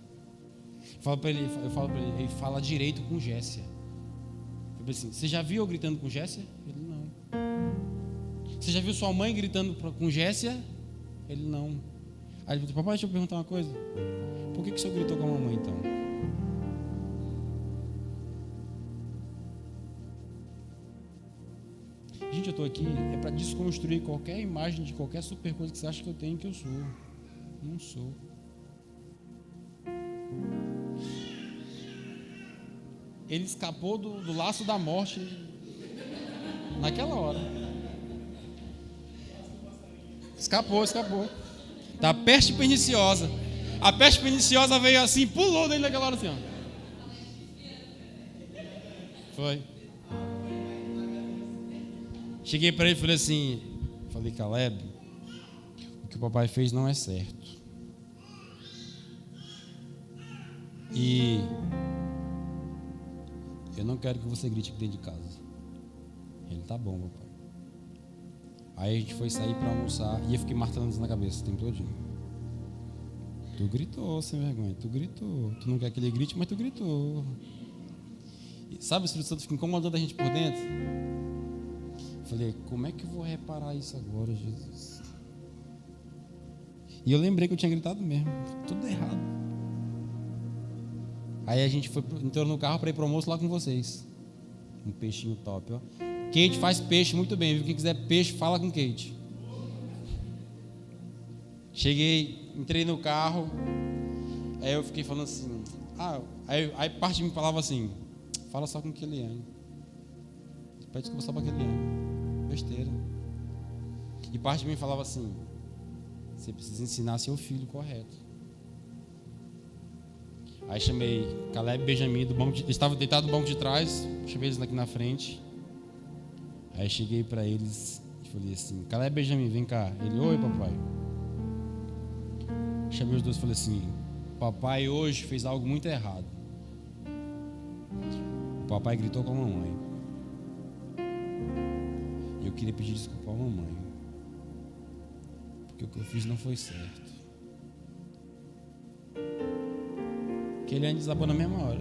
Eu falo para ele, ele fala direito com Jéssica. Eu falei assim, você já viu eu gritando com Jéssica? Ele, não. Você já viu sua mãe gritando com Jéssica? Ele, não. Aí ele falou, papai, deixa eu perguntar uma coisa. Por que o senhor gritou com a mamãe então? Gente, eu estou aqui para desconstruir qualquer imagem de qualquer super coisa que você acha que eu tenho que eu sou. Não sou. Ele escapou do laço da morte naquela hora. Escapou. Da peste perniciosa. A peste perniciosa veio assim, pulou dele naquela hora assim, ó. Foi. Cheguei para ele e falei assim, Caleb, o que o papai fez não é certo. E eu não quero que você grite aqui dentro de casa. tá bom, papai. Aí a gente foi sair para almoçar e eu fiquei martelando isso na cabeça o tempo todinho. Tu gritou, sem vergonha, tu gritou. Tu não quer que ele grite, mas tu gritou. E sabe, o Espírito Santo fica incomodando a gente por dentro. Eu falei, como é que eu vou reparar isso agora, Jesus? E eu lembrei que eu tinha gritado mesmo, tudo errado. Aí a gente entrou no carro para ir para o almoço lá com vocês. Um peixinho top, ó. Kate faz peixe muito bem, viu? Quem quiser peixe, fala com Kate. Cheguei, entrei no carro, aí eu fiquei falando assim, aí parte de mim falava assim, fala só com Keliane. Pede desculpa só para Keliane. Besteira. E parte de mim falava assim, você precisa ensinar seu filho correto. Aí chamei Caleb e Benjamin do banco eles estavam deitados no banco de trás, chamei eles aqui na frente. Aí cheguei para eles e falei assim, Caleb e Benjamin, vem cá. Ele, oi papai. Chamei os dois e falei assim, papai hoje fez algo muito errado. O papai gritou com a mamãe. E eu queria pedir desculpa à mamãe, porque o que eu fiz não foi certo. Que ele ainda desabou na mesma hora.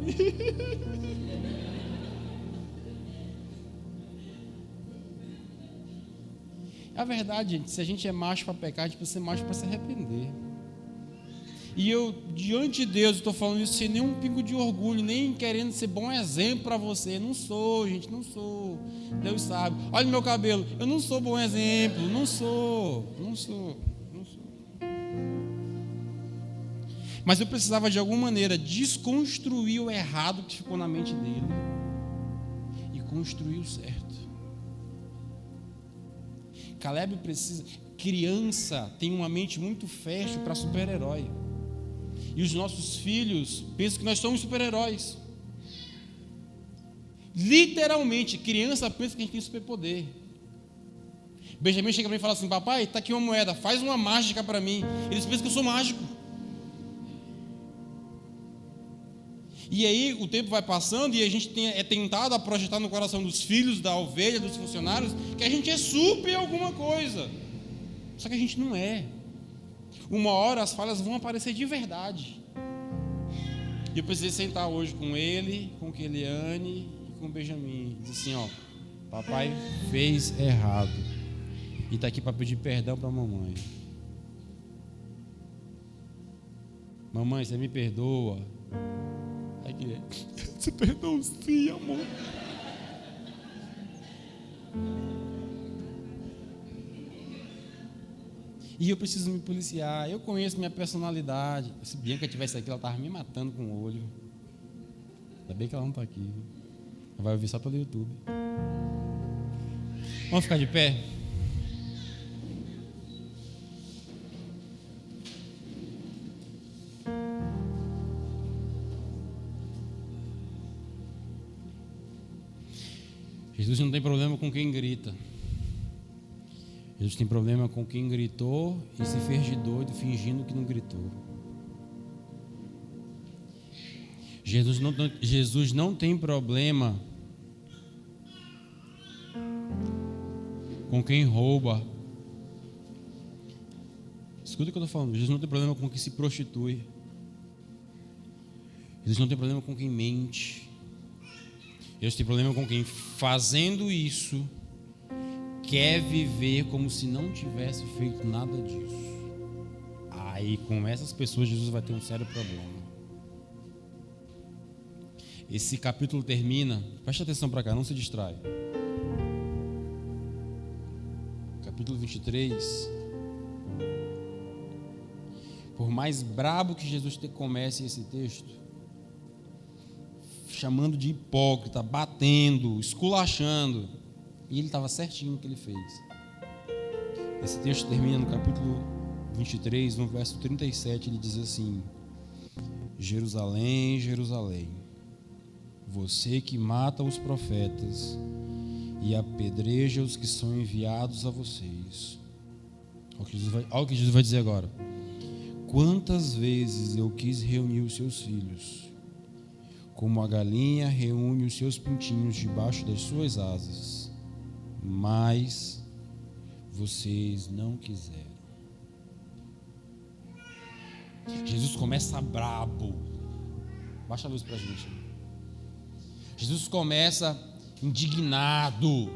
A verdade, gente, se a gente é macho para pecar, a gente precisa ser macho para se arrepender. E eu, diante de Deus, estou falando isso sem nenhum pingo de orgulho, nem querendo ser bom exemplo para você. Não sou, gente, não sou. Deus sabe. Olha o meu cabelo, eu não sou bom exemplo, não sou. Mas eu precisava de alguma maneira desconstruir o errado que ficou na mente dele e construir o certo. Caleb precisa. Criança tem uma mente muito fértil para super-herói. E os nossos filhos pensam que nós somos super-heróis. Literalmente, criança pensa que a gente tem superpoder. Benjamin chega para mim e fala assim, papai, está aqui uma moeda, faz uma mágica para mim. Eles pensam que eu sou mágico. E aí o tempo vai passando e a gente é tentado a projetar no coração dos filhos, da ovelha, dos funcionários, que a gente é super alguma coisa. Só que a gente não é. Uma hora as falhas vão aparecer de verdade. E eu precisei sentar hoje com ele, com Keliane e com o Benjamin. Diz assim, ó, papai fez errado. E está aqui para pedir perdão para a mamãe. Mamãe, você me perdoa? Aí, você perdoa sim, amor. E eu preciso me policiar. Eu conheço minha personalidade. Se Bianca tivesse aqui, ela estava me matando com o olho. Ainda bem que ela não está aqui. Ela vai ouvir só pelo YouTube. Vamos ficar de pé? Jesus não tem problema com quem grita. Jesus tem problema com quem gritou e se fez de doido fingindo que não gritou. Jesus não tem problema com quem rouba. Escuta o que eu estou falando. Jesus não tem problema com quem se prostitui. Jesus não tem problema com quem mente. Jesus tem problema com quem, fazendo isso, quer viver como se não tivesse feito nada disso. Aí, com essas pessoas, Jesus vai ter um sério problema. Esse capítulo termina, preste atenção para cá, não se distrai. Capítulo 23. Por mais brabo que Jesus comece esse texto, chamando de hipócrita, batendo, esculachando, e ele estava certinho no que ele fez. Esse texto termina no capítulo 23, no verso 37, ele diz assim: Jerusalém, Jerusalém, você que mata os profetas e apedreja os que são enviados a vocês. Olha o que Jesus vai dizer agora. Quantas vezes eu quis reunir os seus filhos, como a galinha reúne os seus pintinhos debaixo das suas asas, mas vocês não quiseram. Jesus começa brabo. Baixa a luz pra gente. Jesus começa indignado,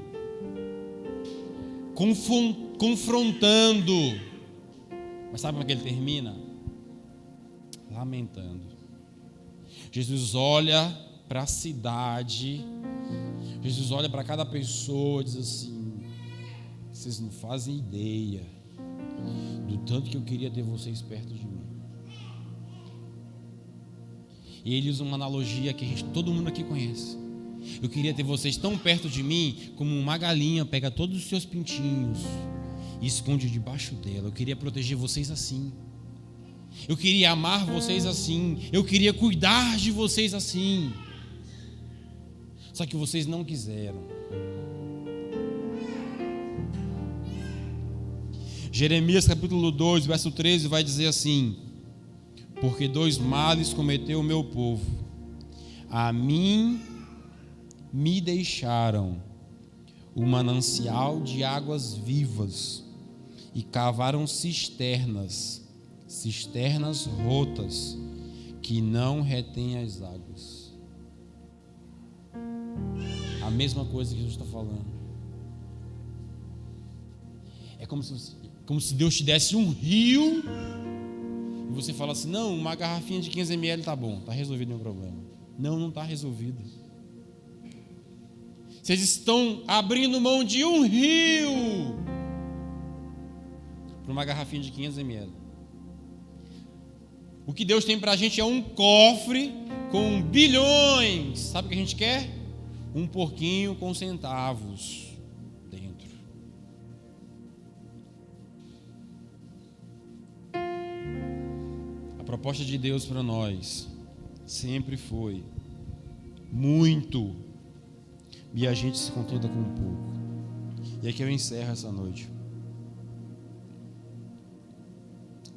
confrontando. Mas sabe como é que ele termina? Lamentando. Jesus olha para a cidade, Jesus olha para cada pessoa e diz assim: vocês não fazem ideia do tanto que eu queria ter vocês perto de mim. E ele usa uma analogia que todo mundo aqui conhece. Eu queria ter vocês tão perto de mim como uma galinha pega todos os seus pintinhos e esconde debaixo dela. Eu queria proteger vocês assim. Eu queria amar vocês assim. Eu queria cuidar de vocês assim. Só que vocês não quiseram. Jeremias capítulo 2, verso 13 vai dizer assim: porque 2 males cometeu o meu povo. A mim me deixaram o manancial de águas vivas e cavaram cisternas rotas que não retêm as águas. A mesma coisa que Jesus está falando. É como se Deus te desse um rio e você fala assim: não, uma garrafinha de 15 ml tá bom, tá resolvido o meu problema. Não, não está resolvido. Vocês estão abrindo mão de um rio para uma garrafinha de 500 ml. O que Deus tem para a gente é um cofre com bilhões. Sabe o que a gente quer? Um porquinho com centavos dentro. A proposta de Deus para nós sempre foi muito, e a gente se contenta com um pouco. E aqui eu encerro essa noite.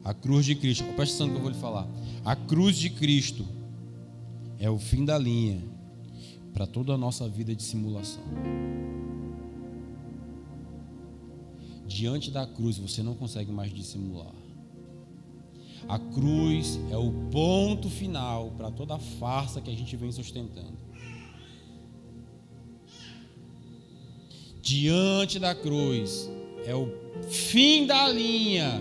A cruz de Cristo, presta atenção no que eu vou lhe falar. A cruz de Cristo é o fim da linha para toda a nossa vida de simulação. Diante da cruz você não consegue mais dissimular. A cruz é o ponto final para toda a farsa que a gente vem sustentando. Diante da cruz é o fim da linha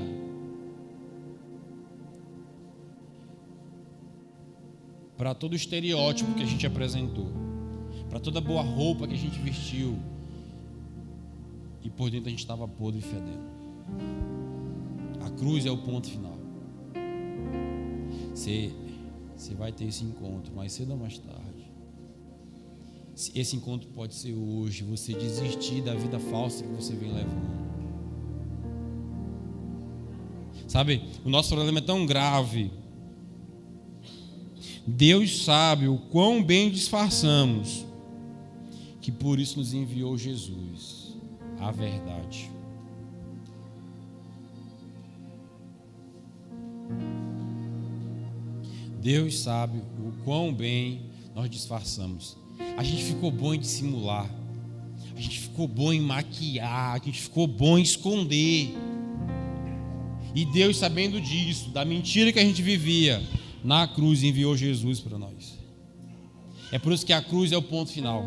para todo o estereótipo que a gente apresentou, para toda a boa roupa que a gente vestiu e por dentro a gente estava podre e fedendo. A cruz é o ponto final. Você vai ter esse encontro mais cedo ou mais tarde. Esse encontro pode ser hoje, você desistir da vida falsa que você vem levando. Sabe, o nosso problema é tão grave. Deus sabe o quão bem disfarçamos, que por isso nos enviou Jesus, a verdade. Deus sabe o quão bem nós disfarçamos. A gente ficou bom em dissimular, a gente ficou bom em maquiar, a gente ficou bom em esconder. E Deus, sabendo disso, da mentira que a gente vivia, na cruz enviou Jesus para nós. É por isso que a cruz é o ponto final.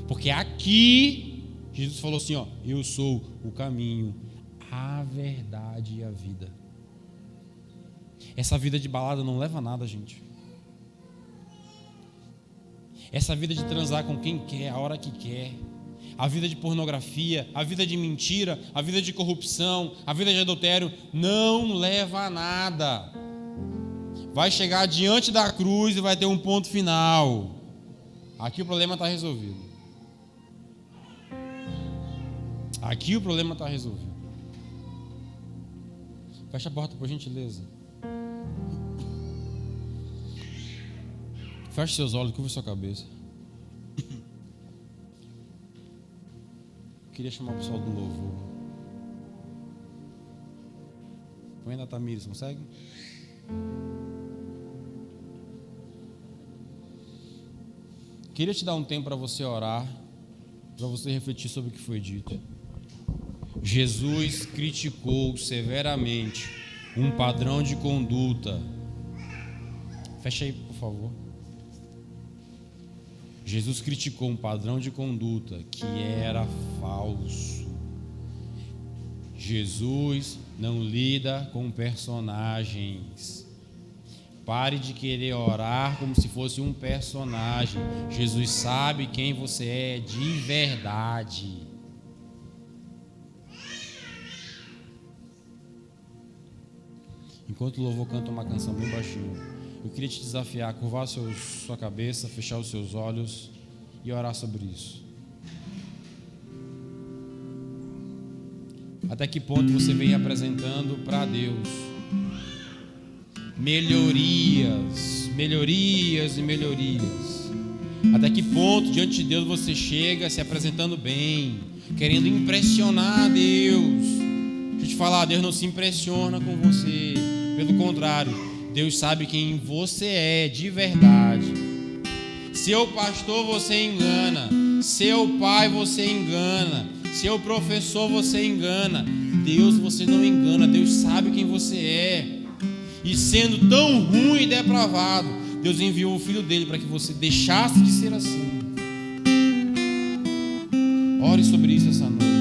Porque aqui Jesus falou assim: ó, eu sou o caminho, a verdade e a vida. Essa vida de balada não leva a nada, gente. Essa vida de transar com quem quer, a hora que quer, a vida de pornografia, a vida de mentira, a vida de corrupção, a vida de adultério, não leva a nada. Vai chegar diante da cruz e vai ter um ponto final. Aqui o problema está resolvido. Aqui o problema está resolvido. Fecha a porta, por gentileza. Feche seus olhos, curva sua cabeça. Queria chamar o pessoal do louvor. Põe na Tamires, consegue? Queria te dar um tempo para você orar para você refletir sobre o que foi dito. Jesus criticou severamente um padrão de conduta. Fecha aí, por favor. Jesus criticou um padrão de conduta que era falso. Jesus não lida com personagens. Pare de querer orar como se fosse um personagem. Jesus sabe quem você é de verdade. Enquanto o louvor canta uma canção bem baixinho, eu queria te desafiar a curvar sua cabeça, fechar os seus olhos e orar sobre isso. Até que ponto você vem apresentando para Deus melhorias e melhorias? Até que ponto diante de Deus você chega se apresentando bem, querendo impressionar Deus? Deixa eu te falar, Deus não se impressiona com você. Pelo contrário, Deus sabe quem você é de verdade. Seu pastor você engana, seu pai você engana, seu professor você engana. Deus você não engana, Deus sabe quem você é. E sendo tão ruim e depravado, Deus enviou o Filho dele para que você deixasse de ser assim. Ore sobre isso essa noite.